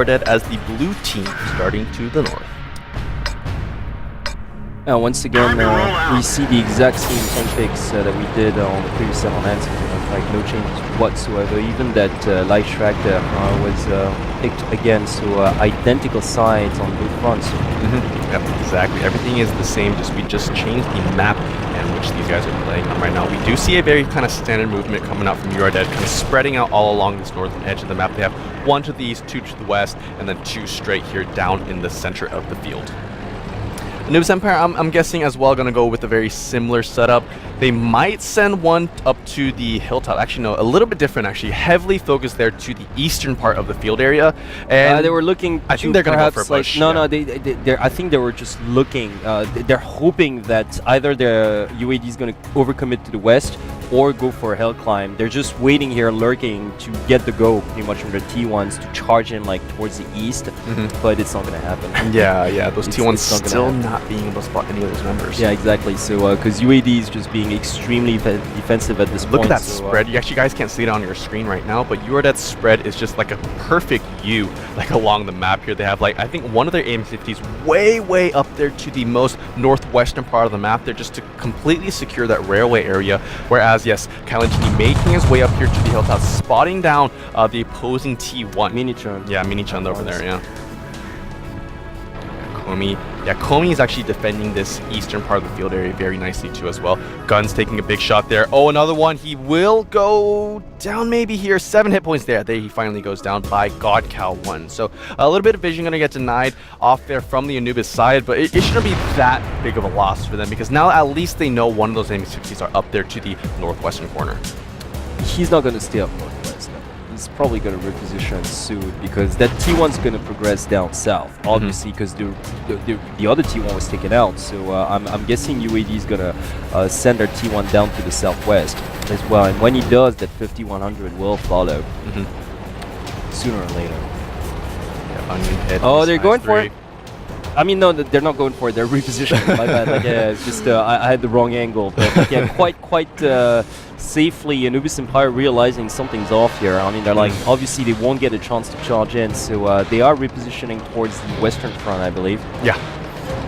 Yoredead as the blue team starting to the north. Once again, we see the exact same tank picks that we did on the previous set on Anson. Like no changes whatsoever. Even that light track there was picked again, so identical sides on both fronts. Yep, exactly. Everything is the same. We just changed the map in which these guys are playing on right now. We do see a very kind of standard movement coming out from Yoredead, kind of spreading out all along this northern edge of the map. They have one to the east, two to the west, and then two straight here down in the center of the field. Anubis Empire, I'm guessing as well, going to go with a very similar setup. They might send one up to the hilltop. Actually, no, a little bit different. Actually, heavily focused there to the eastern part of the field area. And they were looking. I think they're going to go for a push. No, I think they were just looking. They're hoping that either the UAD is going to overcommit to the west or go for a hill climb. They're just waiting here, lurking to get the go, pretty much from their T1s to charge in like towards the east. But it's not going to happen. Yeah. Those T1s still not being able to spot any of those members. Yeah, exactly. So because UAD is just being extremely defensive at this point. Look at that spread. You actually guys can't see it on your screen right now, but Yoredead's spread is just like a perfect U, like along the map here. They have like, I think one of their AM50s way up there to the most northwestern part of the map there, just to completely secure that railway area. Whereas, yes, Kalantini making his way up here to the hilltop, spotting down the opposing T1. Mini-Chun. Yeah, Mini-Chun over there, yeah. Komi is actually defending this eastern part of the field area very nicely too as well. Guns taking a big shot there. Oh, another one. He will go down maybe here. 7 hit points there. There he finally goes down by Godcow 1. So a little bit of vision going to get denied off there from the Anubis side, but it shouldn't be that big of a loss for them because now at least they know one of those AM60s are up there to the northwestern corner. He's not going to stay up northwest. He's probably going to reposition soon because that T1's going to progress down south, obviously, because the other T1 was taken out. So I'm guessing UAD is going to send their T1 down to the southwest as well. And when he does, that 5100 will follow sooner or later. Yeah, onion hit. Oh, they're going for it. I mean, no, they're not going for it. They're repositioning. My bad. Like, yeah, it's just I had the wrong angle. But yeah, quite safely. Anubis Empire realizing something's off here. I mean, they're like, obviously they won't get a chance to charge in, so they are repositioning towards the western front, I believe. Yeah,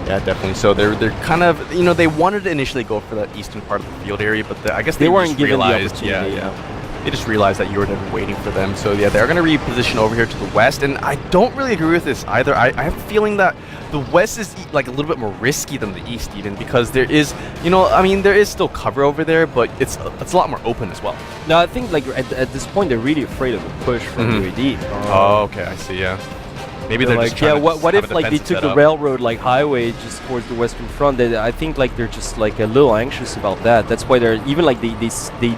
definitely. So they're kind of, they wanted to initially go for that eastern part of the field area, but I guess they weren't given the opportunity. Yeah. They just realized that Yoredead were waiting for them. So yeah, they're going to reposition over here to the west, and I don't really agree with this either. I have a feeling that the west is like a little bit more risky than the east even, because there is, there is still cover over there, but it's a lot more open as well. No, I think like at this point they're really afraid of a push from UAD. Oh, okay, I see, yeah. Maybe they're like, just trying to what if like they took the railroad like highway just towards the western front? I think like they're just like a little anxious about that. That's why they're even like they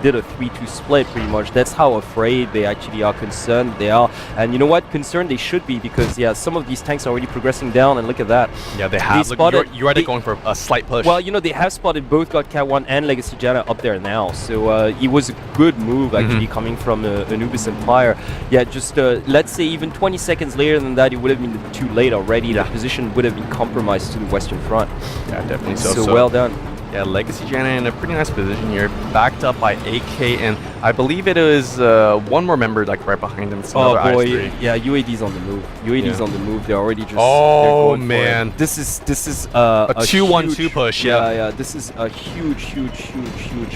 did a 3-2 split pretty much. That's how afraid they actually are, concerned they are. And you know what? Concerned they should be, because yeah, some of these tanks are already progressing down, and look at that. Yeah, they have. You're already going for a slight push. Well, they have spotted both Godcat 1 and Legacy Jana up there now. So it was a good move actually coming from Anubis Empire. Yeah, just let's say even 20 seconds later than that, it would have been too late already. Yeah. The position would have been compromised to the western front. Yeah, definitely. So well done. Yeah, Legacy Jana in a pretty nice position here, backed up by AK, and I believe it is one more member like right behind him. It's oh boy, IS3. yeah, UAD's on the move. UAD's on the move. They're already just. Oh man, this is a 2-1-2 push. Yeah. This is a huge.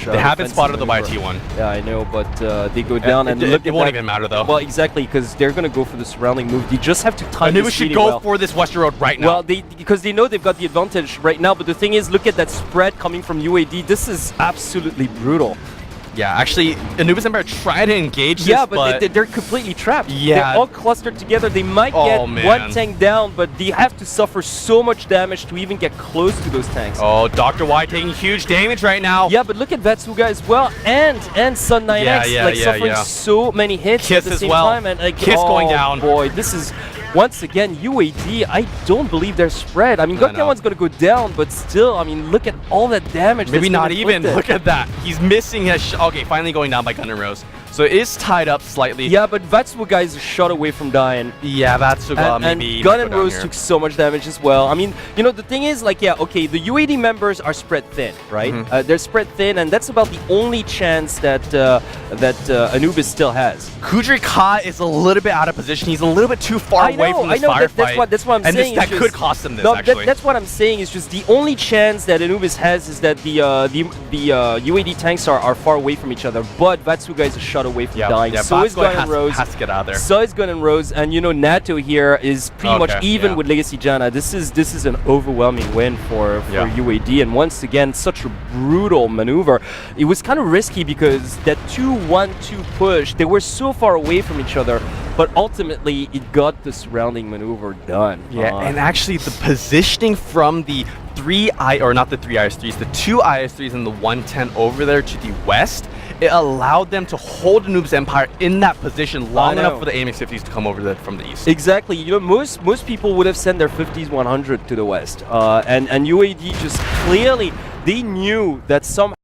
They haven't spotted the by T1. Yeah, I know, but they go down and look. It won't even matter though. Well, exactly, because they're gonna go for the surrounding move. They just have to time this. And we should go for this western road right now. Well, because they know they've got the advantage right now. But the thing is, look at that spread coming from UAD. This is absolutely brutal. Yeah, actually, Anubis Empire tried to engage this, yeah, but they're completely trapped. Yeah. They're all clustered together. They might get one tank down, but they have to suffer so much damage to even get close to those tanks. Oh, Dr. Y taking huge damage right now. Yeah, but look at Vatsuga as well, and Sun 9X suffering so many hits Kiss at the same well. time. And like, Kiss going down. Boy, this is... Once again, UAD, I don't believe they're spread. I mean, Godcat 1's going to go down, but still, I mean, look at all that damage. Maybe not even. Look at that. He's missing his... Okay, finally going down by Gunner Rose. So it is tied up slightly. Yeah, but Vatsuga is a shot away from dying. Yeah, Vatsuga And maybe. Gun go and down Rose here. took so much damage as well. I mean, you know, the thing is, like, yeah, okay, the UAD members are spread thin, right? They're spread thin, and that's about the only chance that Anubis still has. Kudri Ka is a little bit out of position. He's a little bit too far away from this firefight. That's what I'm and saying. That could cost him this, no, actually. that's what I'm saying. Is just the only chance that Anubis has is that the UAD tanks are far away from each other. But Vatsuga is a shot away from dying. Yeah, So is Gun and Rose. has to get out of there. So is Gun and Rose, and you know Nato here is pretty much even with Legacy Janna. This is an overwhelming win for UAD, and once again such a brutal maneuver. It was kind of risky because that 2-1-2 push, they were so far away from each other, but ultimately it got the surrounding maneuver done. Yeah, and actually the positioning from the two IS3s and the 110 over there to the west, it allowed them to hold Anubis Empire in that position long enough for the AMX-50s to come over from the east. Exactly. You know, most people would have sent their 50s 100 to the west, and UAD just clearly, they knew that somehow